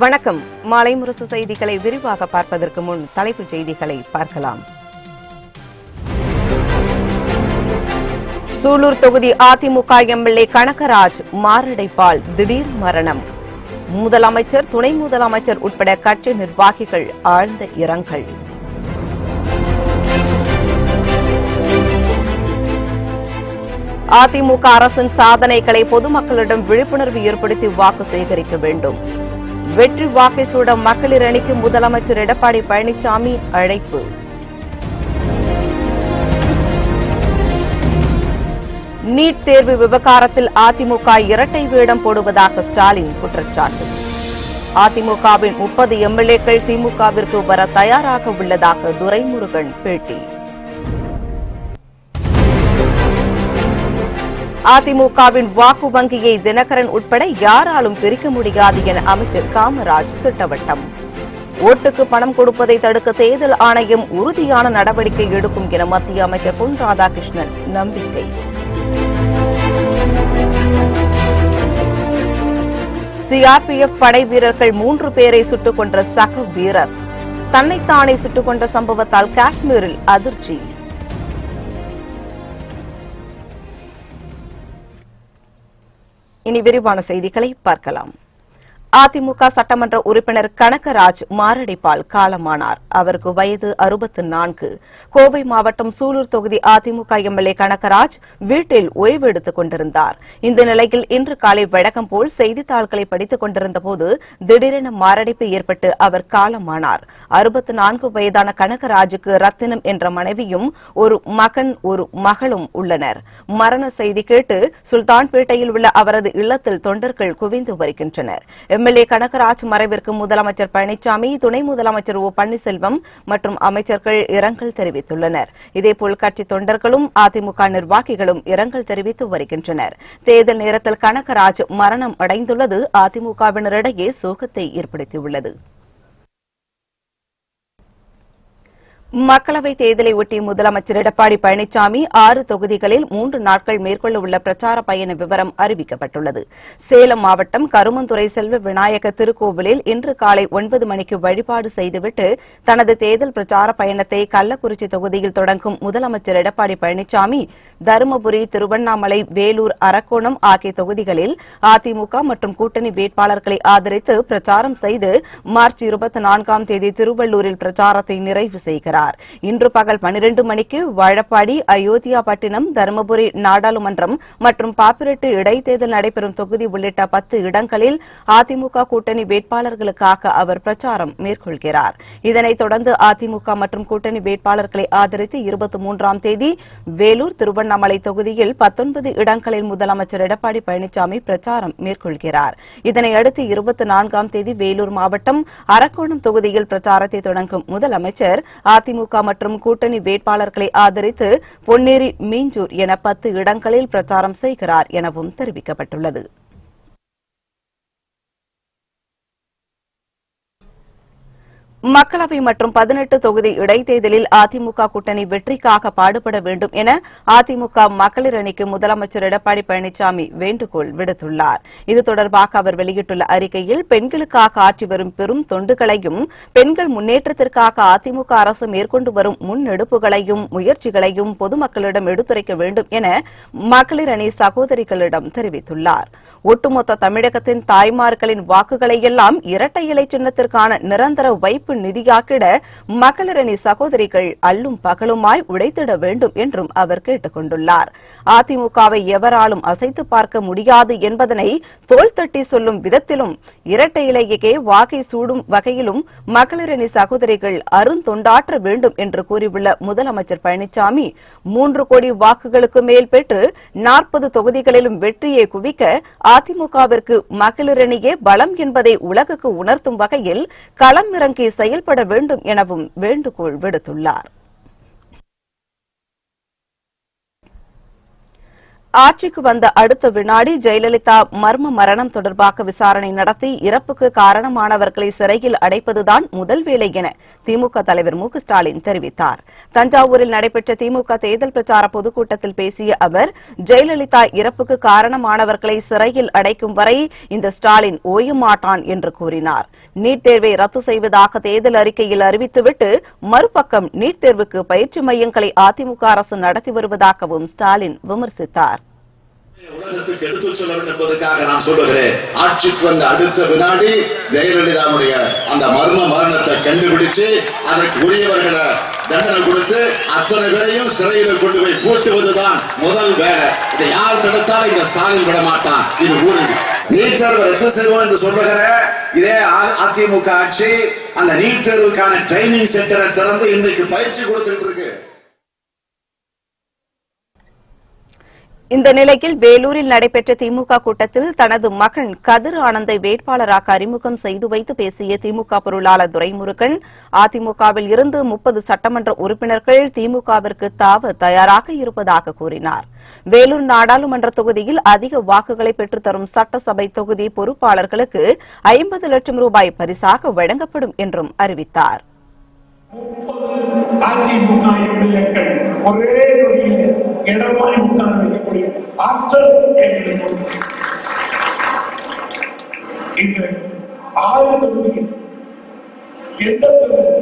வணக்கம். மாலை முரசு செய்திகளை விரிவாக பார்ப்பதற்கு முன் தலைப்புச் செய்திகளை பார்க்கலாம். சூலூர் தொகுதி அதிமுக எம்எல்ஏ கனகராஜ் மாரடைப்பால் திடீர் மரணம். முதலமைச்சர், துணை முதலமைச்சர் உட்பட கட்சி நிர்வாகிகள் ஆழ்ந்த இரங்கல். அதிமுக அரசின் சாதனைகளை பொதுமக்களிடம் விழிப்புணர்வு ஏற்படுத்தி வாக்கு சேகரிக்க வேண்டும். வெற்றி வாக்கை சூட மகளிர் அணிக்கு முதலமைச்சர் எடப்பாடி பழனிசாமி அழைப்பு. நீட் தேர்வு விவகாரத்தில் அதிமுக இரட்டை வேடம் போடுவதாக ஸ்டாலின் குற்றச்சாட்டு. அதிமுகவின் 30 எம்எல்ஏக்கள் திமுகவிற்கு வர தயாராக உள்ளதாக துரைமுருகன் பேட்டி. அதிமுகவின் வாக்கு வங்கியை தினகரன் உட்பட யாராலும் பிரிக்க முடியாது என அமைச்சர் காமராஜ் திட்டவட்டம். ஓட்டுக்கு பணம் கொடுப்பதை தடுக்க தேர்தல் ஆணையம் உறுதியான நடவடிக்கை எடுக்கும் என மத்திய அமைச்சர் பொன் ராதாகிருஷ்ணன் நம்பிக்கை. சிஆர்பிஎஃப் படை வீரர்கள் 3 பேரை சுட்டுக் கொன்ற சக வீரர். தன்னைத்தானே சுட்டுக் கொண்ட சம்பவத்தால் காஷ்மீரில் அதிர்ச்சி. இனி விரிவான செய்திகளை பார்க்கலாம். அதிமுக சட்டமன்ற உறுப்பினர் கனகராஜ் மாரடைப்பால் காலமானார். அவருக்கு வயது 64. கோவை மாவட்டம் சூலூர் தொகுதி அதிமுக எம்எல்ஏ கனகராஜ் வீட்டில் ஓய்வு எடுத்துக் கொண்டிருந்தார். இந்த நிலையில் இன்று காலை வழக்கம் போல் செய்தித்தாள்களை படித்துக் கொண்டிருந்த போது திடீரென மாரடைப்பு ஏற்பட்டு அவர் காலமானார். 64 வயதான கனகராஜுக்கு ரத்தினம் என்ற மனைவியும் ஒரு மகன், ஒரு மகளும் உள்ளனர். மரண செய்தி கேட்டு சுல்தான்பேட்டையில் உள்ள அவரது இல்லத்தில் தொண்டர்கள் குவிந்து வருகின்றனர். எம்எல்ஏ கனகராஜ் மறைவிற்கு முதலமைச்சர் பழனிசாமி, துணை முதலமைச்சர் ஓ பன்னீர்செல்வம் மற்றும் அமைச்சர்கள் இரங்கல் தெரிவித்துள்ளனர். இதேபோல் கட்சி தொண்டர்களும் அதிமுக நிர்வாகிகளும் இரங்கல் தெரிவித்து வருகின்றனர். தேர்தல் நேரத்தில் கனகராஜ் மரணம் அடைந்துள்ளது அதிமுகவினரிடையே சோகத்தை ஏற்படுத்தியுள்ளது. மக்களவைத் தேர்தலை ஒட்டி முதலமைச்சர் எடப்பாடி பழனிசாமி 6 தொகுதிகளில் 3 நாட்கள் மேற்கொள்ள உள்ள பிரச்சார பயண விவரம் அறிவிக்கப்பட்டுள்ளது. சேலம் மாவட்டம் கருமந்துறை செல்வ விநாயக திருக்கோவிலில் இன்று காலை 9 மணிக்கு வழிபாடு செய்துவிட்டு தனது தேர்தல் பிரச்சார பயணத்தை கள்ளக்குறிச்சி தொகுதியில் தொடங்கும் முதலமைச்சர் எடப்பாடி பழனிசாமி தருமபுரி, திருவண்ணாமலை, வேலூர், அரக்கோணம் ஆகிய தொகுதிகளில் அதிமுக மற்றும் கூட்டணி வேட்பாளர்களை ஆதரித்து பிரச்சாரம் செய்து மார்ச் 24ஆம் தேதி திருவள்ளூரில் பிரச்சாரத்தை நிறைவு செய்கிறார். இன்று பகல் 12 மணிக்கு வாழப்பாடி, அயோத்தியாபட்டினம், தருமபுரி நாடாளுமன்றம் மற்றும் பாப்பிரெட்டு இடைத்தேர்தல் நடைபெறும் தொகுதி உள்ளிட்ட 10 இடங்களில் அதிமுக கூட்டணி வேட்பாளர்களுக்காக அவர் பிரச்சாரம் மேற்கொள்கிறார். இதனைத் தொடர்ந்து அதிமுக மற்றும் கூட்டணி வேட்பாளர்களை ஆதரித்து 23ஆம் தேதி வேலூர், திருவண்ணாமலை தொகுதியில் 19 இடங்களில் முதலமைச்சர் எடப்பாடி பழனிசாமி பிரச்சாரம் மேற்கொள்கிறார். இதனையடுத்து 24ஆம் தேதி வேலூர் மாவட்டம் அரக்கோணம் தொகுதியில் பிரச்சாரத்தை தொடங்கும் முதலமைச்சர் அதிமுக மற்றும் கூட்டணி வேட்பாளர்களை ஆதரித்து பொன்னேரி, மீஞ்சூர் என 10 இடங்களில் பிரச்சாரம் செய்கிறார் எனவும் தெரிவிக்கப்பட்டுள்ளது. மக்களவை மற்றும் 18 தொகுதி இடைத்தேர்தலில் அதிமுக கூட்டணி வெற்றிக்காக பாடுபட வேண்டும் என அதிமுக மகளிர் அணிக்கு முதலமைச்சர் எடப்பாடி பழனிசாமி வேண்டுகோள் விடுத்துள்ளார். இது தொடர்பாக அவர் வெளியிட்டுள்ள அறிக்கையில் பெண்களுக்காக ஆற்றி வரும் பெரும் தொண்டுகளையும், பெண்கள் முன்னேற்றத்திற்காக அதிமுக அரசு மேற்கொண்டு வரும் முன்னெடுப்புகளையும் முயற்சிகளையும் பொதுமக்களிடம் எடுத்துரைக்க வேண்டும் என மகளிர் அணி சகோதரிகளிடம் தெரிவித்துள்ளார். ஒட்டுமொத்த தமிழகத்தின் தாய்மார்களின் வாக்குகளை எல்லாம் இரட்டை இலை சின்னத்திற்கான நிரந்தர வைப்பு நிதியாக்கிட மகளிர் அணி சகோதரிகள் அல்லும் பகலுமாய் உழைத்திட வேண்டும் என்றும் அவர் கேட்டுக் கொண்டுள்ளார். அதிமுகவை எவராலும் அசைத்து பார்க்க முடியாது என்பதனை தோள் தட்டி சொல்லும் விதத்திலும் இரட்டை இலையே வாகை சூடும் வகையிலும் மகளிர் அணி சகோதரிகள் அருந்தொண்டாற்ற வேண்டும் என்று கூறியுள்ள முதலமைச்சர் பழனிசாமி 3 கோடி வாக்குகளுக்கு மேல் பெற்று 40 தொகுதிகளிலும் வெற்றியை குவிக்க அதிமுகவிற்கு மகளிர் அணியே பலம் என்பதை உலகுக்கு உணர்த்தும் வகையில் களம் இறங்கி செயல்பட வேண்டும் எனவும் வேண்டுகோள் விடுத்துள்ளார். ஆட்சிக்கு வந்த அடுத்த வினாடி ஜெயலலிதா மர்ம மரணம் தொடர்பாக விசாரணை நடத்தி இறப்புக்கு காரணமானவர்களை சிறையில் அடைப்பதுதான் முதல் வேலை என திமுக தலைவர் மு க ஸ்டாலின் தெரிவித்தார். தஞ்சாவூரில் நடைபெற்ற திமுக தேர்தல் பிரச்சார பொதுக்கூட்டத்தில் பேசிய அவர், ஜெயலலிதா இறப்புக்கு காரணமானவர்களை சிறையில் அடைக்கும் வரை இந்த ஸ்டாலின் ஓய மாட்டான் என்று கூறினார். நீட் தேர்வை ரத்து செய்வதாக தேர்தல் அறிக்கையில் அறிவித்துவிட்டு மறுபக்கம் நீட் தேர்வுக்கு பயிற்சி மையங்களை அதிமுக அரசு நடத்தி வருவதாகவும் ஸ்டாலின் விமர்சித்தார். உலகத்துக்கு எடுத்துச் சொல்ல வேண்டும் என்பதற்காக நான் சொல்லுகிறேன். ஆட்சிக்கு வந்த அடுத்த வினாடி ஜெயலலிதாவுடைய அந்த மர்ம மரணத்தை கண்டுபிடிச்சு அதற்கு உரியவர்களை தண்டனை கொடுத்து அத்தனை பேரையும் சிறையில் கொண்டு போய் பூட்டுவதுதான் முதல் வேலை. இதை யார் தடுத்தாலும் இந்த ஸ்டாலின் விட மாட்டான். இது ஊழல். நீட் தேர்வை ரத்து செய்வோம் என்று சொல்லுகிற இதே அதிமுக ஆட்சி அந்த நீட் தேர்வுக்கான ட்ரைனிங் சென்டரை திறந்து இன்றைக்கு பயிற்சி கொடுத்துட்டு இருக்கு. இந்த நிலையில் வேலூரில் நடைபெற்ற திமுக கூட்டத்தில் தனது மகன் கதிர் ஆனந்தை வேட்பாளராக அறிமுகம் செய்து வைத்து பேசிய திமுக பொருளாளர் துரைமுருகன், அதிமுகவில் இருந்து 30 சட்டமன்ற உறுப்பினர்கள் திமுகவிற்கு தாவ தயாராக இருப்பதாக கூறினார். வேலூர் நாடாளுமன்ற தொகுதியில் அதிக வாக்குகளை பெற்றுத்தரும் சட்டசபை தொகுதி பொறுப்பாளர்களுக்கு 50 லட்சம் ரூபாய் பரிசாக வழங்கப்படும் என்றும் அறிவித்தார். அதிமுக எம்எல்ஏக்கள் ஒரே நொடியிலே இடமாறி உட்கார வைக்கக்கூடிய ஆற்றல் எங்களுக்கு இந்த 6 தொகுதியில் எந்த தொகுதி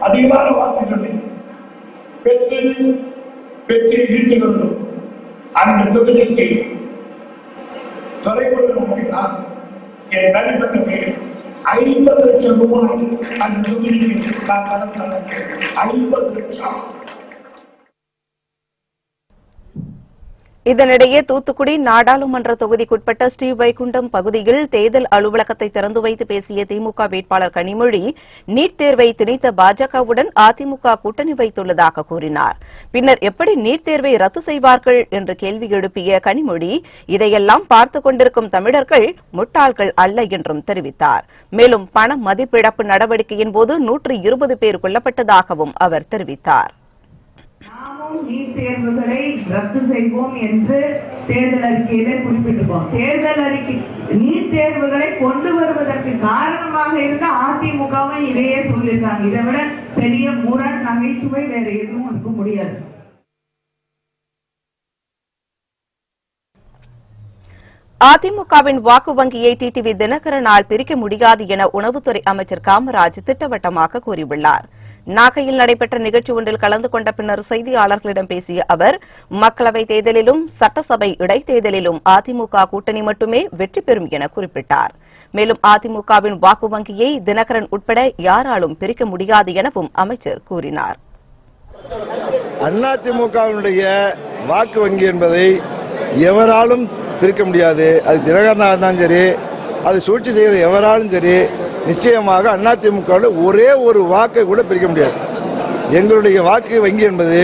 அதிகமான வாக்குகளை பெற்று ஈட்டுகிறதோ அந்த தொகுதிக்கு துறைமுருகனாக நான் என் தனிப்பட்ட முறையில் 50 லட்சம் ரூபாய் அந்த தொகுதிக்கு நான் கடன் தரேன். 50 லட்சம். இதனிடையே தூத்துக்குடி நாடாளுமன்ற தொகுதிக்குட்பட்ட ஸ்ரீவைகுண்டம் பகுதியில் தேர்தல் அலுவலகத்தை திறந்து வைத்து பேசிய திமுக வேட்பாளர் கனிமொழி, நீட் தேர்வை திணித்த பாஜகவுடன் அதிமுக கூட்டணி வைத்துள்ளதாக கூறினார். பின்னர் எப்படி நீட் தேர்வை ரத்து செய்வார்கள் என்று கேள்வி எழுப்பிய கனிமொழி, இதையெல்லாம் பார்த்துக் கொண்டிருக்கும் தமிழர்கள் முட்டாள்கள் அல்ல என்றும் தெரிவித்தார். மேலும் பண மதிப்பிழப்பு நடவடிக்கையின் போது 120 பேர் கொல்லப்பட்டதாகவும் அவர் தெரிவித்தார். நீட் தேர்வுகளை ரத்து செய்வோம் என்று தேர்தல் அறிக்கையிலே குறிப்பிட்டிருக்கோம். தேர்தல் அறிக்கை நீட் தேர்வுகளை கொண்டு வருவதற்கு காரணமாக இருந்த அதிமுகவும் இதையே சொல்லியிருக்காங்க. இதை விட பெரிய முரண் நகைச்சுவை வேற எதுவும் இருக்க முடியாது. அதிமுகவின் வாக்கு வங்கியை டிடிவி தினகரனால் பிரிக்க முடியாது என உணவுத்துறை அமைச்சர் காமராஜ் திட்டவட்டமாக கூறியுள்ளார். நாகையில் நடைபெற்ற நிகழ்ச்சி ஒன்றில் கலந்து கொண்ட பின்னர் செய்தியாளர்களிடம் பேசிய அவர், மக்களவைத் தேர்தலிலும் சட்டசபை இடைத்தேர்தலிலும் அதிமுக கூட்டணி மட்டுமே வெற்றி பெறும் என குறிப்பிட்டார். மேலும் அதிமுகவின் வாக்கு வங்கியை தினகரன் உட்பட யாராலும் பிரிக்க முடியாது எனவும் அமைச்சர் கூறினார். அதிமுகவினுடைய வாக்கு வங்கி என்பதை எவராலும் பிரிக்க முடியாது. அது தினகரனாக இருந்தாலும் சரி, அது சூழ்ச்சி செய்கிற எவராலும் சரி, நிச்சயமாக அதிமுக ஒரே ஒரு வாக்கை கூட பிரிக்க முடியாது. எங்களுடைய வாக்கு வங்கி என்பது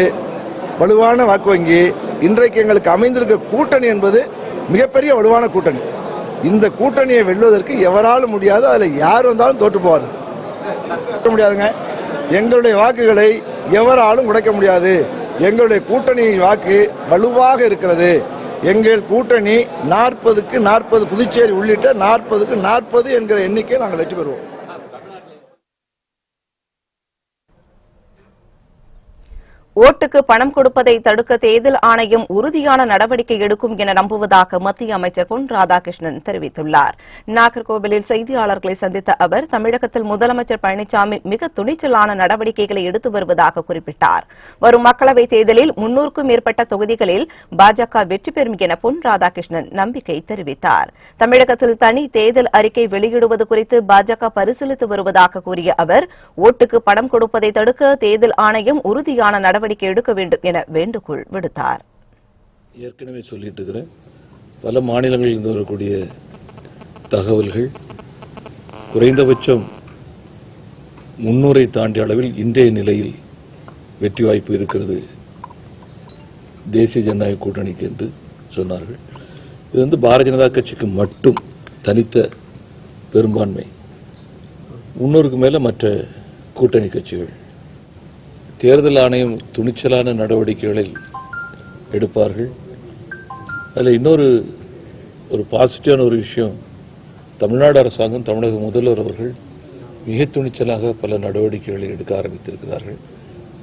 வலுவான வாக்கு வங்கி. இன்றைக்கு எங்களுக்கு அமைந்திருக்க கூட்டணி என்பது மிகப்பெரிய வலுவான கூட்டணி. இந்த கூட்டணியை வெல்வதற்கு எவராலும் முடியாது. அதில் யார் வந்தாலும் தோற்று போவார் முடியாதுங்க. எங்களுடைய வாக்குகளை எவராலும் உடைக்க முடியாது. எங்களுடைய கூட்டணி வாக்கு வலுவாக இருக்கிறது. எங்கள் கூட்டணி 40க்கு 40 புதுச்சேரி உள்ளிட்ட 40க்கு 40 என்கிற எண்ணிக்கையை நாங்கள் வெற்றி பெறுவோம். ஓட்டுக்கு பணம் கொடுப்பதை தடுக்க தேர்தல் ஆணையம் உறுதியான நடவடிக்கை எடுக்கும் என நம்புவதாக மத்திய அமைச்சர் பொன் ராதாகிருஷ்ணன் தெரிவித்துள்ளார். நாகர்கோவிலில் செய்தியாளர்களை சந்தித்த அவர், தமிழகத்தில் முதலமைச்சர் பழனிசாமி மிக துணிச்சலான நடவடிக்கைகளை எடுத்து வருவதாக குறிப்பிட்டார். வரும் மக்களவைத் தேர்தலில் 300க்கும் மேற்பட்ட தொகுதிகளில் பாஜக வெற்றி பெறும் என பொன் ராதாகிருஷ்ணன் நம்பிக்கை தெரிவித்தார். தமிழகத்தில் தனி தேர்தல் அறிக்கை வெளியிடுவது குறித்து பாஜக பரிசீலித்து வருவதாக கூறிய அவர், ஓட்டுக்கு பணம் கொடுப்பதை தடுக்க தேர்தல் ஆணையம் உறுதியான நடவடிக்கை எடுக்க வேண்டும் என வேண்டுகோள் விடுத்தார். ஏற்கனவே சொல்லிட்டு இருக்கிறேன், பல மாநிலங்களில் இருந்து வரக்கூடிய தகவல்கள் குறைந்தபட்சம் 300 தாண்டிய அளவில் இன்றைய நிலையில் வெற்றி வாய்ப்பு இருக்கிறது தேசிய ஜனநாயக கூட்டணிக்கு என்று சொன்னார்கள். இது பாரதிய ஜனதா கட்சிக்கு மட்டும் தனித்த பெரும்பான்மை. 300க்கு மேல மற்ற கூட்டணி கட்சிகள். தேர்தல் ஆணையம் துணிச்சலான நடவடிக்கைகளில் எடுப்பார்கள். அதில் இன்னொரு பாசிட்டிவான ஒரு விஷயம், தமிழ்நாடு அரசாங்கம், தமிழக முதல்வர் அவர்கள் மிக துணிச்சலாக பல நடவடிக்கைகளை எடுக்க ஆரம்பித்திருக்கிறார்கள்.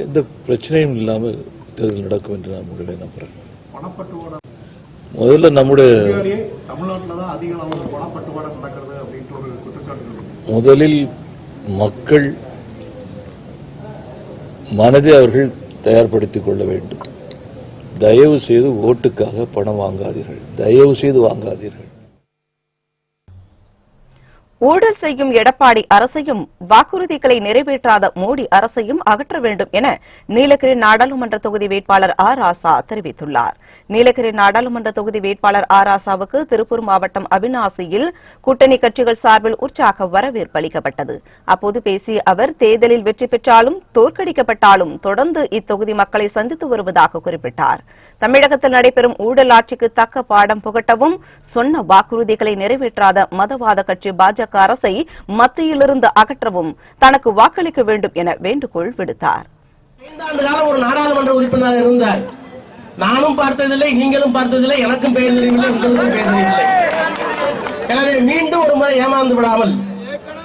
எந்த பிரச்சனையும் இல்லாமல் தேர்தல் நடக்கும் என்று நான் முடிவை நம்புகிறேன். முதல்ல நம்முடைய முதலில் மக்கள் மனதை அவர்கள் தயார்படுத்திக் கொள்ள வேண்டும். தயவு செய்து ஓட்டுக்காக பணம் வாங்காதீர்கள், தயவு செய்து வாங்காதீர்கள். ஊழல் செய்யும் எடப்பாடி அரசையும் வாக்குறுதிகளை நிறைவேற்றாத மோடி அரசையும் அகற்ற வேண்டும் என நீலகிரி நாடாளுமன்ற தொகுதி வேட்பாளர் ஆர் ராசா தெரிவித்துள்ளார். நீலகிரி நாடாளுமன்ற தொகுதி வேட்பாளர் ஆர் ராசாவுக்கு திருப்பூர் மாவட்டம் அவிநாசியில் கூட்டணி கட்சிகள் சார்பில் உற்சாக வரவேற்பு அளிக்கப்பட்டது. அப்போது பேசிய அவர், தேர்தலில் வெற்றி பெற்றாலும் தோற்கடிக்கப்பட்டாலும் தொடர்ந்து இத்தொகுதி மக்களை சந்தித்து வருவதாக குறிப்பிட்டார். தமிழகத்தில் நடைபெறும் ஊழல் ஆட்சிக்கு தக்க பாடம் புகட்டவும் சொன்ன வாக்குறுதிகளை நிறைவேற்றாத மதவாத கட்சி பாஜக அரசை மத்தியிலிருந்து அகற்றவும் தனக்கு வாக்களிக்க வேண்டும் என வேண்டுகோள் விடுத்தார். 5 ஆண்டு காலம் ஒரு நாடாளுமன்ற உறுப்பினராக இருந்தார். நானும் பார்த்ததில்லை, நீங்களும் பார்த்ததில்லை, எனக்கும் பெயர் தெரியவில்லை, உங்களுக்கும் பெயர் தெரியவில்லை. எனவே மீண்டும் ஒரு முறை ஏமாந்து விடாமல்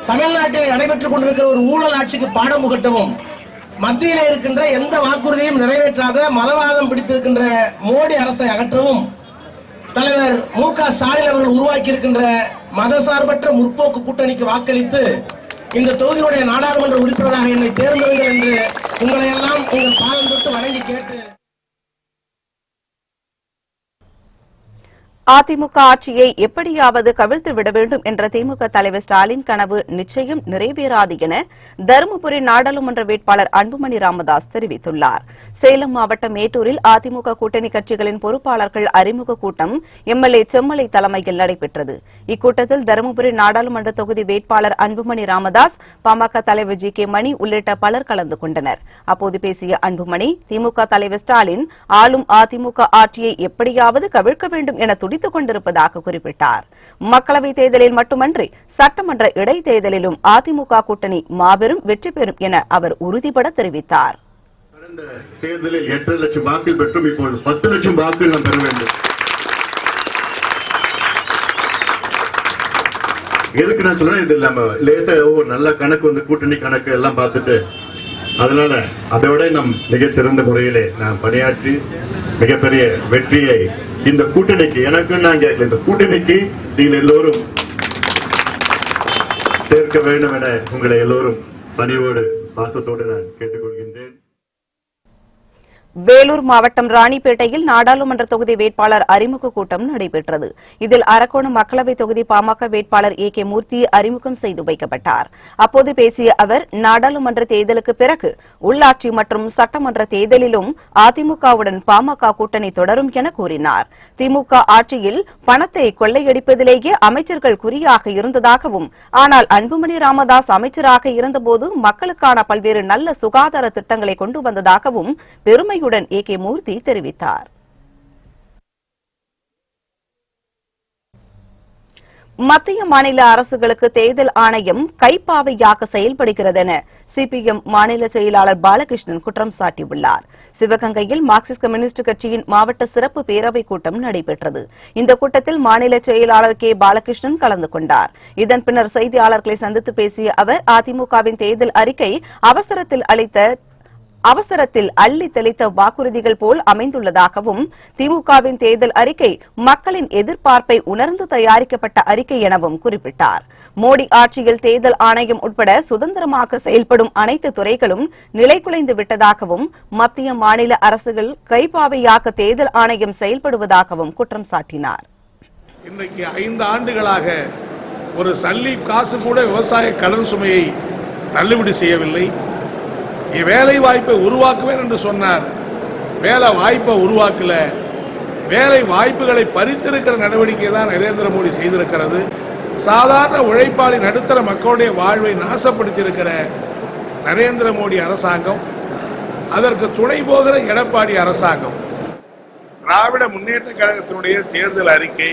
தமிழ்நாட்டில் நடைபெற்றுக் கொண்டிருக்கிற ஒரு ஊழல் ஆட்சிக்கு பாடம் புகட்டவும், மத்தியில் இருக்கின்ற எந்த வாக்குறுதியும் நிறைவேற்றாத மதவாதம் பிடித்திருக்கின்ற மோடி அரசை அகற்றவும் தலைவர் மு.க. ஸ்டாலின் அவர்கள் உருவாக்கி இருக்கின்ற மதசார்பற்ற முற்போக்கு கூட்டணிக்கு வாக்களித்து இந்த தொகுதியுடைய நாடாளுமன்ற உறுப்பினராக என்னை தேர்ந்தெடுங்கள் என்று உங்களை எல்லாம் உங்கள் பாதம் தொட்டு வணங்கி கேட்டு, அதிமுக ஆட்சியை எப்படியாவது கவிழ்த்து விட வேண்டும் என்ற திமுக தலைவர் ஸ்டாலின் கனவு நிச்சயம் நிறைவேறாது என தருமபுரி நாடாளுமன்ற வேட்பாளர் அன்புமணி ராமதாஸ் தெரிவித்துள்ளார். சேலம் மாவட்டம் மேட்டூரில் அதிமுக கூட்டணி கட்சிகளின் பொறுப்பாளர்கள் அறிமுக கூட்டம் எம்எல்ஏ செம்மலை தலைமையில் நடைபெற்றது. இக்கூட்டத்தில் தருமபுரி நாடாளுமன்ற தொகுதி வேட்பாளர் அன்புமணி ராமதாஸ், பாமக தலைவர் ஜி.கே. மணி உள்ளிட்ட பலர் கலந்து கொண்டனர். அப்போது பேசிய அன்புமணி, திமுக தலைவர் ஸ்டாலின் ஆளும் அதிமுக ஆட்சியை எப்படியாவது கவிழ்க்க வேண்டும் என துடித்துக் கொண்டிருப்பதாக குறிப்பிட்டார். மக்களவைத் தேர்தலில் மட்டுமன்றி சட்டமன்ற இடைத்தேர்தலிலும் அதிமுக கூட்டணி மாபெரும் வெற்றி பெறும் என அவர் உறுதிபட தெரிவித்தார். கடந்த தேர்தலில் 8 லட்சம் வாக்குகள் பெற்றும் இப்போது 10 லட்சம் வாக்குகள் நாம் பெற வேண்டும். எதுக்கு நான் சொல்றேன், இது நம்ம லேசா நல்ல கணக்கு வந்து கூட்டணி கணக்கு எல்லாம் பார்த்துட்டு, அதனால அதை விட நம் மிகச்சிறந்த முறையிலே நாம் பணியாற்றி மிகப்பெரிய வெற்றியை இந்த கூட்டணிக்கு, எனக்கு நான் கேட்கல, இந்த கூட்டணிக்கு நீங்கள் எல்லோரும் சேர்க்க வேண்டும் என உங்களை எல்லோரும் பணிவோடு பாசத்தோடு நான் கேட்டுக்கொள்கின்றேன். வேலூர் மாவட்டம் ராணிப்பேட்டையில் நாடாளுமன்ற தொகுதி வேட்பாளர் அறிமுக கூட்டம் நடைபெற்றது. இதில் அரக்கோணம் மக்களவைத் தொகுதி பாமக வேட்பாளர் ஏ.கே. மூர்த்தி அறிமுகம் செய்து வைக்கப்பட்டார். அப்போது பேசிய அவர், நாடாளுமன்ற தேர்தலுக்கு பிறகு உள்ளாட்சி மற்றும் சட்டமன்ற தேர்தலிலும் அதிமுகவுடன் பாமக கூட்டணி தொடரும் என கூறினார். திமுக ஆட்சியில் பணத்தை கொள்ளையடிப்பதிலேயே அமைச்சர்கள் குறியாக இருந்ததாகவும், ஆனால் அன்புமணி ராமதாஸ் அமைச்சராக இருந்தபோது மக்களுக்கான பல்வேறு நல்ல சுகாதார திட்டங்களை கொண்டு வந்ததாகவும் பெருமை ஏ.கே. மூர்த்தி தெரிவித்தார். மத்திய மாநில அரசுகளுக்கு தேர்தல் ஆணையம் கைப்பாவையாக செயல்படுகிறது என சிபிஎம் மாநில செயலாளர் பாலகிருஷ்ணன் குற்றம் சாட்டியுள்ளார். சிவகங்கையில் மார்க்சிஸ்ட் கம்யூனிஸ்ட் கட்சியின் மாவட்ட சிறப்பு பேரவைக் கூட்டம் நடைபெற்றது. இந்த கூட்டத்தில் மாநில செயலாளர் கே. பாலகிருஷ்ணன் கலந்து கொண்டார். இதன் பின்னர் செய்தியாளர்களை சந்தித்து பேசிய அவர், அதிமுகவின் தேர்தல் அறிக்கை அவசரத்தில் அள்ளி தெளித்த வாக்குறுதிகள் போல் அமைந்துள்ளதாகவும், திமுகவின் தேர்தல் அறிக்கை மக்களின் எதிர்பார்ப்பை உணர்ந்து தயாரிக்கப்பட்ட அறிக்கை எனவும் குறிப்பிட்டார். மோடி ஆட்சியில் தேர்தல் ஆணையம் உட்பட சுதந்திரமாக செயல்படும் அனைத்து துறைகளும் நிலைகுலைந்து விட்டதாகவும், மத்திய மாநில அரசுகள் கைப்பாவையாக தேர்தல் ஆணையம் செயல்படுவதாகவும் குற்றம் சாட்டினார். இன்றைக்கு 5 ஆண்டுகளாக ஒரு சல்லி காசு கூட விவசாய கடன் சுமையை தள்ளுபடி செய்யவில்லை. வேலை வாய்ப்பை உருவாக்குவேன் என்று சொன்னார். வேலை வாய்ப்பை உருவாக்கல. வேலை வாய்ப்புகளை பறித்திருக்கிற நடவடிக்கை தான் நரேந்திர மோடி செய்திருக்கிறது. சாதாரண உழைப்பாளி நடுத்தர மக்களுடைய வாழ்வை நாசப்படுத்தியிருக்கிற நரேந்திர மோடி அரசாங்கம், அதற்கு துணை போகிற எடப்பாடி அரசாங்கம். திராவிட முன்னேற்ற கழகத்தினுடைய தேர்தல் அறிக்கை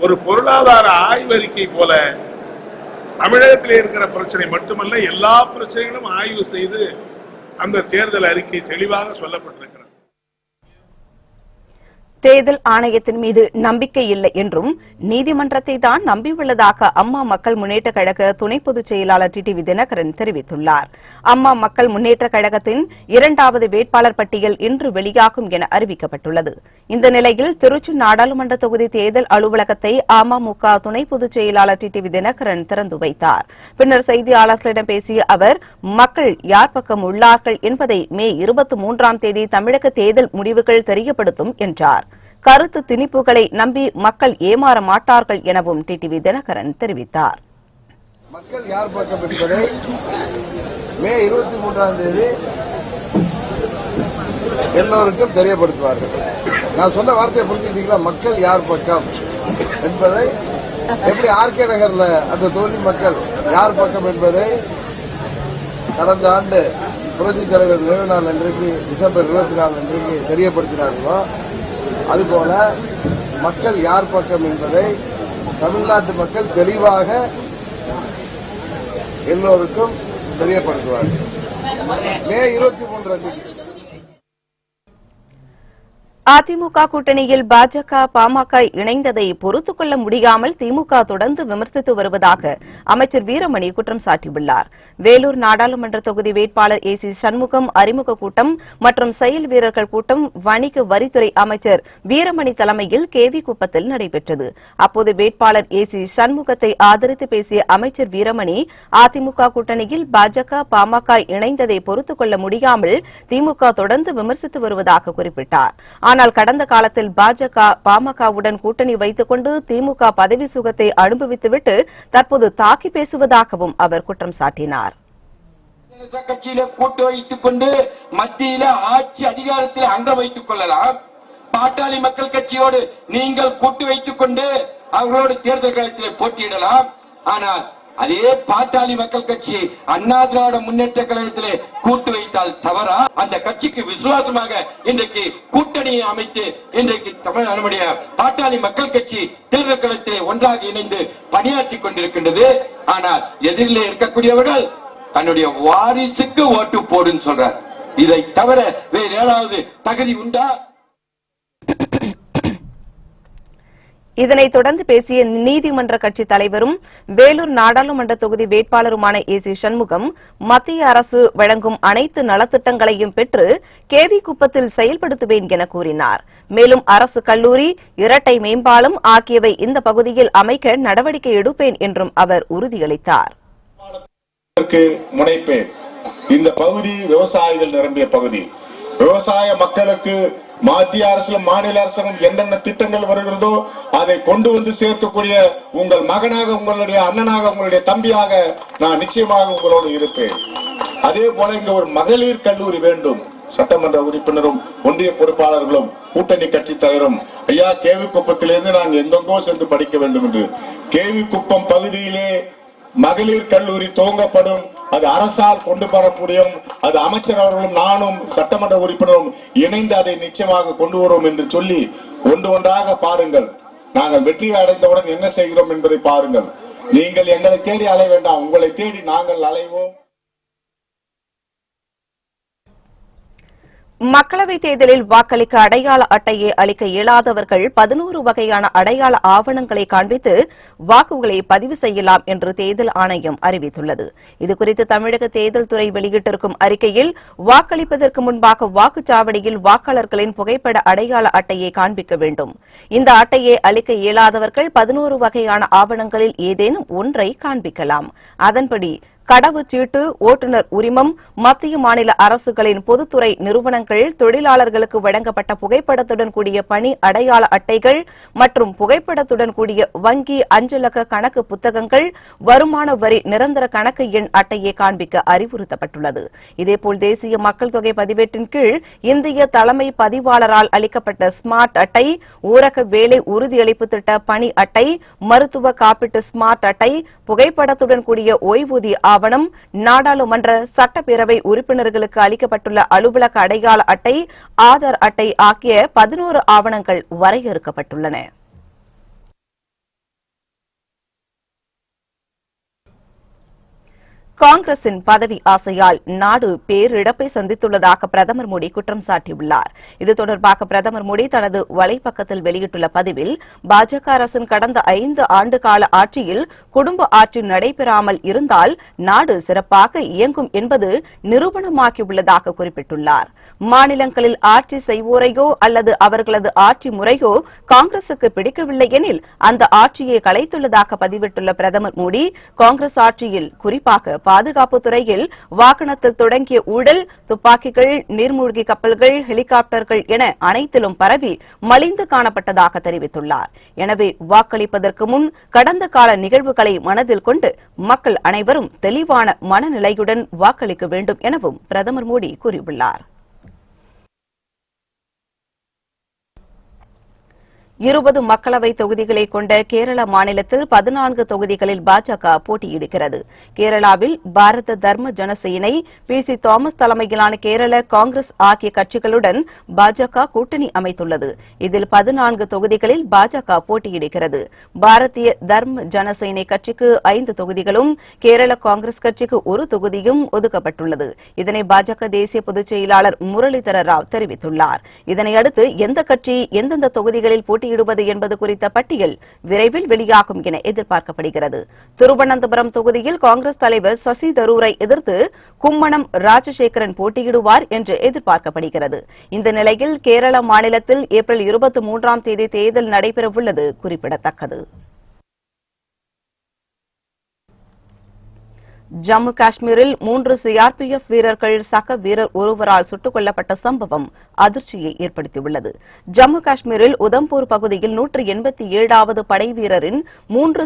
ஒரு பொருளாதார ஆய்வறிக்கை போல தமிழகத்தில் இருக்கிற பிரச்சனை மட்டுமல்ல, எல்லா பிரச்சனைகளும் ஆய்வு செய்து அந்த தேர்தல் அறிக்கை தெளிவாக சொல்லப்பட்டிருக்கிறது. தேர்தல் ஆணையத்தின் மீது நம்பிக்கை இல்லை என்றும் நீதிமன்றத்தை தான் நம்பியுள்ளதாக அம்மா மக்கள் முன்னேற்றக் கழக துணை பொதுச் செயலாளர் டிடிவி தினகரன் தெரிவித்துள்ளார். அம்மா மக்கள் முன்னேற்றக் கழகத்தின் 2வது வேட்பாளர் பட்டியல் இன்று வெளியாகும் என அறிவிக்கப்பட்டுள்ளது. இந்த நிலையில் திருச்சி நாடாளுமன்ற தொகுதி தேர்தல் அலுவலகத்தை அமமுக துணை பொதுச் செயலாளர் டிடிவி தினகரன் திறந்து வைத்தார். பின்னர் செய்தியாளர்களிடம் பேசிய அவர், மக்கள் யார் பக்கம் உள்ளார்கள் என்பதை மே 23ஆம் தேதி தமிழக தேர்தல் முடிவுகள் தெரியப்படுத்தும் என்றார். கருத்து திணிப்புகளை நம்பி மக்கள் ஏமாற மாட்டார்கள் எனவும் டிடிவி தினகரன் தெரிவித்தார். மக்கள் யார் பக்கம் என்பதை மே 23ஆம் தேதி எல்லோருக்கும் தெரியப்படுத்துவார்கள். நான் சொன்ன வார்த்தையை புரிஞ்சுக்கிட்டீங்களா? மக்கள் யார் பக்கம் என்பதை எப்படி ஆர்கே நகர்ல அந்த தொகுதி மக்கள் யார் பக்கம் என்பதை கடந்த ஆண்டு புரட்சி தலைவர் நினைவு நாள் அன்றைக்கு டிசம்பர் 24 அன்றைக்கு தெரியப்படுத்தினார்களோ அதுபோல மக்கள் யார் பக்கம் என்பதை தமிழ்நாட்டு மக்கள் தெளிவாக எல்லோருக்கும் தெரியப்படுத்துவார்கள். மே 23 அன்றைக்கு அதிமுக கூட்டணியில் பாஜக பாமக இணைந்ததை பொறுத்துக் கொள்ள முடியாமல் திமுக தொடர்ந்து விமர்சித்து வருவதாக அமைச்சர் வீரமணி குற்றம் சாட்டியுள்ளார். வேலூர் நாடாளுமன்ற தொகுதி வேட்பாளர் ஏசி சண்முகம் அறிமுக கூட்டம் மற்றும் செயல் வீரர்கள் கூட்டம் வணிக வரித்துறை அமைச்சர் வீரமணி தலைமையில் கேவி குப்பத்தில் நடைபெற்றது. அப்போது வேட்பாளர் ஏசி சண்முகத்தை ஆதரித்து பேசிய அமைச்சர் வீரமணி, அதிமுக கூட்டணியில் பாஜக பாமக இணைந்ததை பொறுத்துக் கொள்ள முடியாமல் திமுக தொடர்ந்து விமர்சித்து வருவதாக குறிப்பிட்டார். ஆனால் கடந்த காலத்தில் பாஜக பாமகவுடன் கூட்டணி வைத்துக் கொண்டு திமுக பதவி சுகத்தை அனுபவித்துவிட்டு தற்போது தாக்கி பேசுவதாகவும் அவர் குற்றம் சாட்டினார். கட்சியில கூட்டு வைத்துக் கொண்டு மத்தியில ஆட்சி அதிகாரத்தில் அங்க வைத்துக் கொள்ளலாம். பாட்டாளி மக்கள் கட்சியோடு நீங்கள் கூட்டு வைத்துக் கொண்டு அவர்களோடு தேர்தல் களத்தில் போட்டியிடலாம். ஆனால் அதே பாட்டாளி மக்கள் கட்சி அண்ணா திராவிட முன்னேற்ற கழகத்திலே கூட்டு வைத்தால் தவறா? அந்த கட்சிக்கு விசுவாசமாக இன்றைக்கு கூட்டணியை அமைத்து இன்றைக்கு நம்முடைய பாட்டாளி மக்கள் கட்சி தேர்தல் களத்திலே ஒன்றாக இணைந்து பணியாற்றிக் கொண்டிருக்கின்றது. ஆனால் எதிரிலே இருக்கக்கூடியவர்கள் தன்னுடைய வாரிசுக்கு ஓட்டு போடுன்னு சொல்றார். இதை தவிர வேறு ஏதாவது தகுதி உண்டா? இதனைத் தொடர்ந்து பேசிய நீதிமன்ற கட்சித் தலைவரும் வேலூர் நாடாளுமன்ற தொகுதி வேட்பாளருமான ஏசி சண்முகம், மத்திய அரசு வழங்கும் அனைத்து நலத்திட்டங்களையும் பெற்று கேவி குப்பத்தில் செயல்படுத்துவேன் என கூறினார். மேலும் அரசு கல்லூரி, இரட்டை மேம்பாலம் ஆகியவை இந்த பகுதியில் அமைக்க நடவடிக்கை எடுப்பேன் என்றும் அவர் உறுதியளித்தார். இந்த பகுதி விவசாயிகள் நிரம்பிய பகுதி. விவசாய மக்களுக்கு மத்திய அரசிலும் மாநில அரசும் என்னென்ன திட்டங்கள் வருகிறதோ அதை கொண்டு வந்து சேர்க்கக்கூடிய உங்கள் மகனாக, உங்களுடைய அண்ணனாக, உங்களுடைய தம்பியாக நான் நிச்சயமாக உங்களோடு இருப்பேன். அதே போல இங்க ஒரு மகளிர் கல்லூரி வேண்டும். சட்டமன்ற உறுப்பினரும் ஒன்றிய பொறுப்பாளர்களும் கூட்டணி கட்சி தலைவரும் ஐயா கேவி குப்பத்திலிருந்து நாங்கள் எங்கெங்கோ சென்று படிக்க வேண்டும் என்று கேவி குப்பம் பகுதியிலே மகளிர் கல்லூரி துவங்கப்படும். அது அரசால் கொண்டு வரக்கூடியும். அது அமைச்சர் அவர்களும் நானும் சட்டமன்ற உறுப்பினரும் இணைந்து அதை நிச்சயமாக கொண்டு வருவோம் என்று சொல்லி ஒன்று ஒன்றாக பாருங்கள். நாங்கள் வெற்றி அடைந்தவுடன் என்ன செய்கிறோம் என்பதை பாருங்கள். நீங்கள் எங்களை தேடி அலைய வேண்டாம், உங்களை தேடி நாங்கள் அலைவோம். மக்களவைத் தேர்தலில் வாக்களிக்க அடையாள அட்டையை அளிக்க இயலாதவர்கள் 11 வகையான அடையாள ஆவணங்களை காண்பித்து வாக்குகளை பதிவு செய்யலாம் என்று தேர்தல் ஆணையம் அறிவித்துள்ளது. இதுகுறித்து தமிழக தேர்தல் துறை வெளியிட்டிருக்கும் அறிக்கையில், வாக்களிப்பதற்கு முன்பாக வாக்குச்சாவடியில் வாக்காளர்களின் புகைப்பட அடையாள அட்டையை காண்பிக்க வேண்டும். இந்த அட்டையை அளிக்க இயலாதவர்கள் 11 வகையான ஆவணங்களில் ஏதேனும் ஒன்றை காண்பிக்கலாம். அதன்படி கடவுச்சீட்டு, ஓட்டுநர் உரிமம், மத்திய மாநில அரசுகளின் பொதுத்துறை நிறுவனங்கள், தொழிலாளர்களுக்கு வழங்கப்பட்ட புகைப்படத்துடன் கூடிய பணி அடையாள அட்டைகள் மற்றும் புகைப்படத்துடன் கூடிய வங்கி அஞ்சலக கணக்கு புத்தகங்கள், வருமான வரி நிரந்தர கணக்கு எண் அட்டையை காண்பிக்க அறிவுறுத்தப்பட்டுள்ளது. இதேபோல் தேசிய மக்கள் தொகை பதிவேட்டின் கீழ் இந்திய தலைமை பதிவாளரால் அளிக்கப்பட்ட ஸ்மார்ட் அட்டை, ஊரக வேலை உறுதியளிப்பு திட்ட பணி அட்டை, மருத்துவ காப்பீட்டு ஸ்மார்ட் அட்டை, புகைப்படத்துடன் கூடிய ஓய்வூதிய ஆவணம், நாடாளுமன்ற சட்டப்பேரவை உறுப்பினர்களுக்கு அளிக்கப்பட்டுள்ள அலுவலக அடையாள அட்டை, ஆதார் அட்டை ஆகிய 11 ஆவணங்கள் வரையறுக்கப்பட்டுள்ளன. காங்கிரசின் பதவி ஆசையால் நாடு பேரிழப்பை சந்தித்துள்ளதாக பிரதமர் மோடி குற்றம் சாட்டியுள்ளார். இது தொடர்பாக பிரதமர் மோடி தனது வலைப்பக்கத்தில் வெளியிட்டுள்ள பதிவில், பாஜக அரசின் கடந்த 5 ஆண்டுகால ஆட்சியில் குடும்ப ஆட்சி நடைபெறாமல் இருந்தால் நாடு சிறப்பாக இயங்கும் என்பது நிரூபணமாகியுள்ளதாக குறிப்பிட்டுள்ளார். மாநிலங்களில் ஆட்சி செய்வோரையோ அல்லது அவர்களது ஆட்சி முறையோ காங்கிரசுக்கு பிடிக்கவில்லை எனில் அந்த ஆட்சியை கலைத்துள்ளதாக பதிவிட்டுள்ள பிரதமர் மோடி, காங்கிரஸ் ஆட்சியில் குறிப்பாக பாதுகாப்பு துறையில் வாகனத்தில் தொடங்கிய ஊழல், துப்பாக்கிகள், நீர்மூழ்கி கப்பல்கள், ஹெலிகாப்டர்கள் என அனைத்திலும் பரவி மலிந்து காணப்பட்டதாக தெரிவித்துள்ளார். எனவே வாக்களிப்பதற்கு முன் கடந்த கால நிகழ்வுகளை மனதில் கொண்டு மக்கள் அனைவரும் தெளிவான மனநிலையுடன் வாக்களிக்க வேண்டும் எனவும் பிரதமர் மோடி கூறியுள்ளார். 20 மக்களவை தொகுதிகளை கொண்ட கேரள மாநிலத்தில் 14 தொகுதிகளில் பாஜக போட்டியிடுகிறது. கேரளாவில் பாரத தர்ம ஜனசேனை, PC தாமஸ் தலைமையிலான கேரள காங்கிரஸ் ஆகிய கட்சிகளுடன் பாஜக கூட்டணி அமைத்துள்ளது. இதில் 14 தொகுதிகளில் பாஜக போட்டியிடுகிறது. பாரதிய தர்ம ஜனசேனை கட்சிக்கு 5 தொகுதிகளும், கேரள காங்கிரஸ் கட்சிக்கு 1 தொகுதியும் ஒதுக்கப்பட்டுள்ளது. இதனை பாஜக தேசிய பொதுச் செயலாளர் முரளிதர ராவ் தெரிவித்துள்ளார். இதனையடுத்து எந்த கட்சி எந்தெந்த தொகுதிகளில் போட்டியிடுவது என்பது குறித்த பட்டியல் விரைவில் வெளியாகும் என எதிர்பார்க்கப்படுகிறது. திருவனந்தபுரம் தொகுதியில் காங்கிரஸ் தலைவர் சசி தரூரை எதிர்த்து கும்மணம் ராஜசேகரன் போட்டியிடுவார் என்று எதிர்பார்க்கப்படுகிறது. இந்த நிலையில் கேரள மாநிலத்தில் ஏப்ரல் 23ஆம் தேதி தேர்தல் நடைபெறவுள்ளது குறிப்பிடத்தக்கது. ஜம்மு காஷ்மீரில் 3 CRPF வீரர்கள் சக வீரர் ஒருவரால் சுட்டுக் கொல்லப்பட்ட சம்பவம் அதிர்ச்சியை ஏற்படுத்தியுள்ளது. ஜம்மு காஷ்மீரில் உதம்பூர் பகுதியில் 187வது படைவீரரின் 3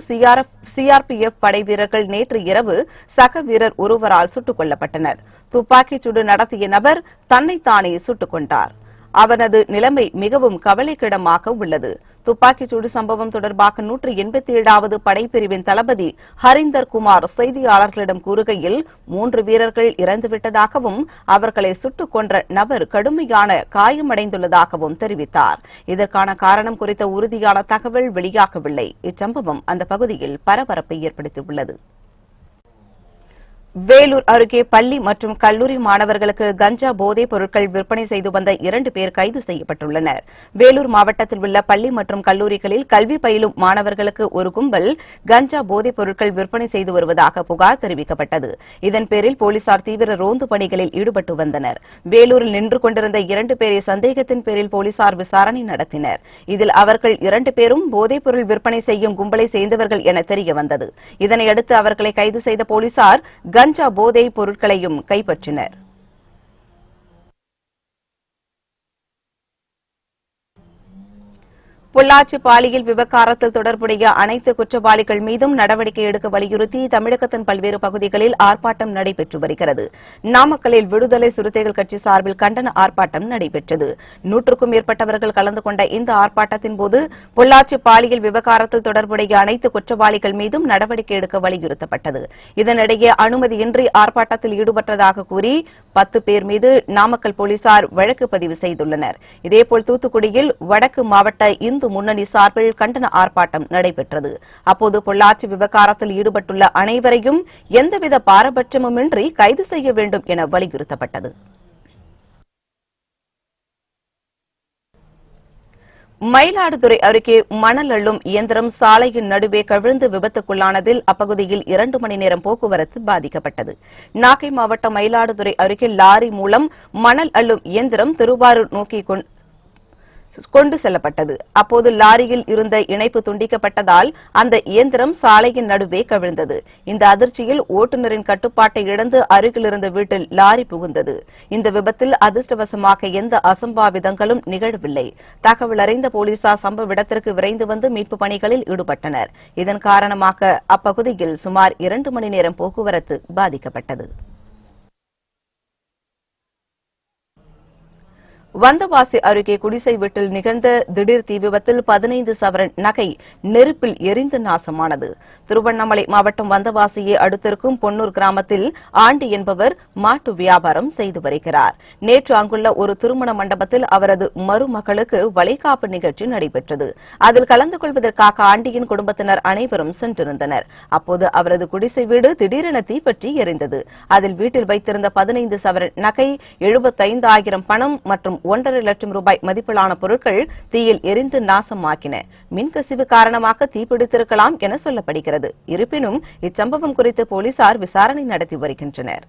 CRPF படைவீரர்கள் நேற்று இரவு சக வீரர் ஒருவரால் சுட்டுக் கொல்லப்பட்டனர். துப்பாக்கிச்சூடு நடத்திய நபர் தன்னைத்தானே சுட்டுக் கொண்டார். அவனது நிலைமை மிகவும் கவலைக்கிடமாக உள்ளது. துப்பாக்கிச்சூடு சம்பவம் தொடர்பாக 187வது படைப்பிரிவின் தளபதி ஹரிந்தர் குமார் செய்தியாளர்களிடம் கூறுகையில், 3 வீரர்கள் இறந்துவிட்டதாகவும் அவர்களை சுட்டுக் கொன்ற நபர் கடுமையான காயமடைந்துள்ளதாகவும் தெரிவித்தார். இதற்கான காரணம் குறித்த உறுதியான தகவல் வெளியாகவில்லை. இச்சம்பவம் அந்த பகுதியில் பரபரப்பை ஏற்படுத்தியுள்ளது. வேலூர் அருகே பள்ளி மற்றும் கல்லூரி மாணவர்களுக்கு கஞ்சா போதைப் பொருட்கள் விற்பனை செய்து வந்த 2 பேர் கைது செய்யப்பட்டுள்ளனர். வேலூர் மாவட்டத்தில் உள்ள பள்ளி மற்றும் கல்லூரிகளில் கல்வி பயிலும் மாணவர்களுக்கு ஒரு கும்பல் கஞ்சா போதைப் பொருட்கள் விற்பனை செய்து வருவதாக புகார் தெரிவிக்கப்பட்டது. இதன் பேரில் போலீசார் தீவிர ரோந்து பணிகளில் ஈடுபட்டு வந்தனர். வேலூரில் நின்று கொண்டிருந்த 2 பேரை சந்தேகத்தின் பேரில் போலீசார் விசாரணை நடத்தினர். இதில் அவர்கள் 2 பேரும் போதைப் பொருள் விற்பனை செய்யும் கும்பலை சேர்ந்தவர்கள் என தெரியவந்தது. இதனையடுத்து அவர்களை கைது செய்த போலீசார் கஞ்சா போதைப் பொருட்களையும் கைப்பற்றினர். பொள்ளாச்சி பாலியல் விவகாரத்தில் தொடர்புடைய அனைத்து குற்றவாளிகள் மீதும் நடவடிக்கை எடுக்க வலியுறுத்தி தமிழகத்தின் பல்வேறு பகுதிகளில் ஆர்ப்பாட்டம் நடைபெற்று வருகிறது. நாமக்கல்லில் விடுதலை சிறுத்தைகள் கட்சி சார்பில் கண்டன ஆர்ப்பாட்டம் நடைபெற்றது. 100க்கும் மேற்பட்டவர்கள் கலந்து கொண்ட இந்த ஆர்ப்பாட்டத்தின் போது பொள்ளாச்சி பாலியல் விவகாரத்தில் தொடர்புடைய அனைத்து குற்றவாளிகள் மீதும் நடவடிக்கை எடுக்க வலியுறுத்தப்பட்டது. இதனிடையே அனுமதியின்றி ஆர்ப்பாட்டத்தில் ஈடுபட்டதாக கூறி 10 பேர் மீது நாமக்கல் போலீசார் வழக்கு பதிவு செய்துள்ளனர். இதேபோல் தூத்துக்குடியில் வடக்கு மாவட்ட இந்து முன்னணி சார்பில் கண்டன ஆர்ப்பாட்டம் நடைபெற்றது. அப்போது பொள்ளாச்சி விவகாரத்தில் ஈடுபட்டுள்ள அனைவரையும் எந்தவித பாரபட்சமுமின்றி கைது செய்ய வேண்டும் என வலியுறுத்தப்பட்டது. மயிலாடுதுறை அருகே மணல் அள்ளும் இயந்திரம் சாலையின் நடுவே கவிழ்ந்து விபத்துக்குள்ளானதில் அப்பகுதியில் 2 மணி நேரம் போக்குவரத்து பாதிக்கப்பட்டது. நாகை மாவட்டம் மயிலாடுதுறை அருகே லாரி மூலம் மணல் அள்ளும் இயந்திரம் திருவாரூர் நோக்கி கொண்டு செல்லப்பட்டது. அப்போது லாரியில் இருந்த இணைப்பு துண்டிக்கப்பட்டதால் அந்த இயந்திரம் சாலையின் நடுவே கவிழ்ந்தது. இந்த அதிர்ச்சியில் ஓட்டுநரின் கட்டுப்பாட்டை இழந்து அருகில் இருந்த வீட்டில் லாரி புகுந்தது. இந்த விபத்தில் அதிர்ஷ்டவசமாக எந்த அசம்பாவிதங்களும் நிகழவில்லை. தகவல் அறிந்த போலீசார் சம்பவ இடத்திற்கு விரைந்து வந்து மீட்பு பணிகளில் ஈடுபட்டனர். இதன் காரணமாக அப்பகுதியில் சுமார் 2 மணி நேரம் போக்குவரத்து பாதிக்கப்பட்டது. வந்தவாசி அருகே குடிசை வீட்டில் நிகழ்ந்த திடீர் தீ விபத்தில் 15 சவரன் நகை நெருப்பில் எரிந்து நாசமானது. திருவண்ணாமலை மாவட்டம் வந்தவாசியை அடுத்திருக்கும் பொன்னூர் கிராமத்தில் ஆண்டி என்பவர் மாட்டு வியாபாரம் செய்து வருகிறார். நேற்று அங்குள்ள ஒரு திருமண மண்டபத்தில் அவரது மருமகளுக்கு வளைகாப்பு நிகழ்ச்சி நடைபெற்றது. அதில் கலந்து கொள்வதற்காக ஆண்டியின் குடும்பத்தினர் அனைவரும் சென்றிருந்தனர். அப்போது அவரது குடிசை வீடு திடீரென தீப்பற்றி எரிந்தது. அதில் வீட்டில் வைத்திருந்த 15 சவரன் நகை, 75,000 பணம் மற்றும் 1.5 லட்சம் ரூபாய் மதிப்பிலான பொருட்கள் தீயில் எரிந்து நாசமாக்கின. மின்கசிவு காரணமாக தீப்பிடித்திருக்கலாம் என சொல்லப்படுகிறது. இருப்பினும் இச்சம்பவம் குறித்து போலீசார் விசாரணை நடத்தி வருகின்றனர்.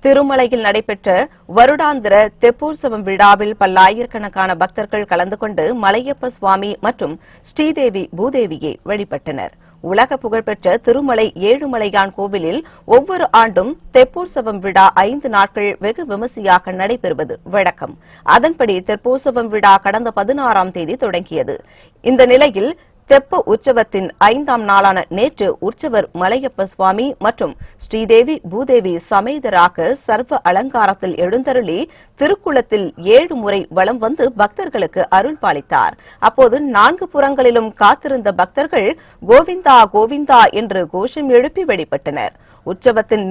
திருமலையில் நடைபெற்ற வருடாந்திர தெப்போற்சவம் விழாவில் பல்லாயிரக்கணக்கான பக்தர்கள் கலந்து கொண்டு மலையப்ப சுவாமி மற்றும் ஸ்ரீதேவி பூதேவியை வழிபட்டனர். உலக புகழ்பெற்ற திருமலை ஏழுமலையான் கோவிலில் ஒவ்வொரு ஆண்டும் தெப்போற்சவம் விழா 5 நாட்கள் வெகு விமர்சையாக நடைபெறுவது வழக்கம். அதன்படி தெப்போற்சவம் விழா கடந்த 16ஆம் தேதி தொடங்கியது. இந்த நிலையில் தெப்ப உற்சவத்தின் 5ஆம் நாளான நேற்று உற்சவர் மலையப்ப சுவாமி மற்றும் ஸ்ரீதேவி பூதேவி சமேதராக சர்வ அலங்காரத்தில் எழுந்தருளி திருக்குளத்தில் 7 முறை வலம் வந்து பக்தர்களுக்கு அருள் பாலித்தார். அப்போது 4 புறங்களிலும் காத்திருந்த பக்தர்கள் கோவிந்தா கோவிந்தா என்று கோஷம் எழுப்பி வழிபட்டனர். உற்சவத்தின்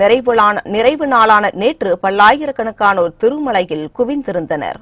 நிறைவு நாளான நேற்று பல்லாயிரக்கணக்கானோர் திருமலையில் குவிந்திருந்தனர்.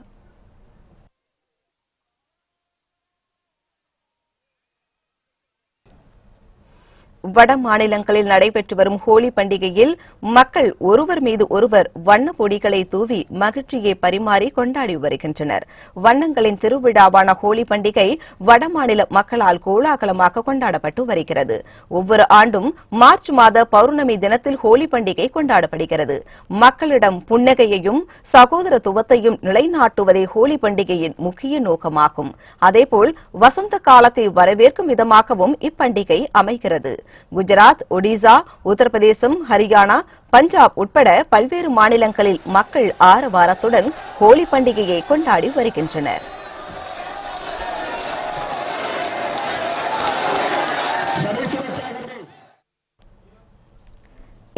வட மாநிலங்களில் நடைபெற்று வரும் ஹோலி பண்டிகையில் மக்கள் ஒருவர் மீது ஒருவர் வண்ண பொடிகளை தூவி மகிழ்ச்சியை பரிமாறி கொண்டாடி வருகின்றனர். வண்ணங்களின் திருவிழாவான ஹோலி பண்டிகை வடமாநில மக்களால் கோலாகலமாக கொண்டாடப்பட்டு வருகிறது. ஒவ்வொரு ஆண்டும் மார்ச் மாத பௌர்ணமி தினத்தில் ஹோலி பண்டிகை கொண்டாடப்படுகிறது. மக்களிடம் புன்னகையையும் சகோதரத்துவத்தையும் நிலைநாட்டுவதே ஹோலி பண்டிகையின் முக்கிய நோக்கமாகும். அதேபோல் வசந்த காலத்தை வரவேற்கும் விதமாகவும் இப்பண்டிகை அமைகிறது. குஜராத், ஒடிசா, உத்தரப்பிரதேசம், ஹரியானா, பஞ்சாப் உட்பட பல்வேறு மாநிலங்களில் மக்கள் ஆரவாரத்துடன் ஹோலி பண்டிகையை கொண்டாடி வருகின்றனர்.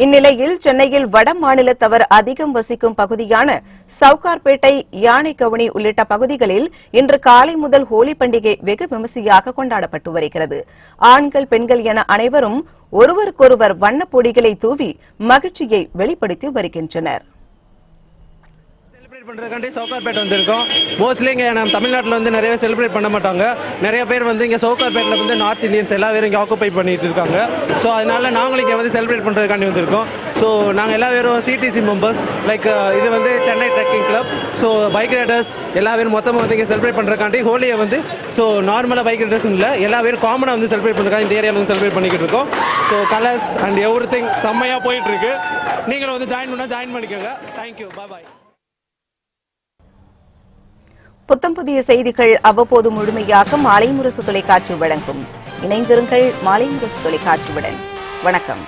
இந்நிலையில் சென்னையில் வட மாநிலத்தவர் அதிகம் வசிக்கும் பகுதியான சவுகார்பேட்டை, யானைக்கவுனி உள்ளிட்ட பகுதிகளில் இன்று காலை முதல் ஹோலி பண்டிகை வெகு விமர்சையாக கொண்டாடப்பட்டு வருகிறது. ஆண்கள், பெண்கள் என அனைவரும் ஒருவருக்கொருவர் வண்ணப் பொடிகளை தூவி மகிழ்ச்சியை வெளிப்படுத்தி வருகின்றனர். பண்றதுக்காண்டி சவுகார்பேட்டை வந்திருக்கோம். மோஸ்ட்லி இங்கே நம்ம தமிழ்நாட்டில் வந்து நிறைய செலிப்ரேட் பண்ண மாட்டாங்க. நிறைய பேர் வந்து இங்கே சவுகார்பேட்டில் வந்து நார்த் இந்தியன்ஸ் எல்லா பேரும் இங்கே ஆக்குபை பண்ணிட்டு இருக்காங்க. ஸோ அதனால நாங்களும் இங்கே வந்து செலிப்ரேட் பண்ணுறதுக்காண்டி வந்திருக்கோம். ஸோ நாங்கள் எல்லா பேரும் சிடிசி மெம்பர்ஸ், லைக் இது வந்து Chennai trekking club, so bike Riders எல்லா பேரும் மொத்தமாக வந்து இங்கே செலிப்ரேட் பண்ணுறதுக்காண்டி ஹோலியை வந்து ஸோ நார்மலாக பைக் ரைடர்ஸ் இல்லை, எல்லா பேரும் காமனாக வந்து செலிப்ரேட் பண்ணுறதுக்காக இந்த ஏரியாவில் வந்து செலிப்ரேட் பண்ணிக்கிட்டு இருக்கோம். So colours and every thing செம்மையாக போயிட்டு இருக்கு. நீங்களும் வந்து ஜாயின் பண்ணிக்கோங்க. தேங்க்யூ, பாய். புத்தம் புதிய செய்திகள் அவ்வப்போது முழுமையாக மாலை முரசு தொலைக்காட்சி வழங்கும். இணைந்திருங்கள் மாலை முரசு தொலைக்காட்சியுடன். வணக்கம்.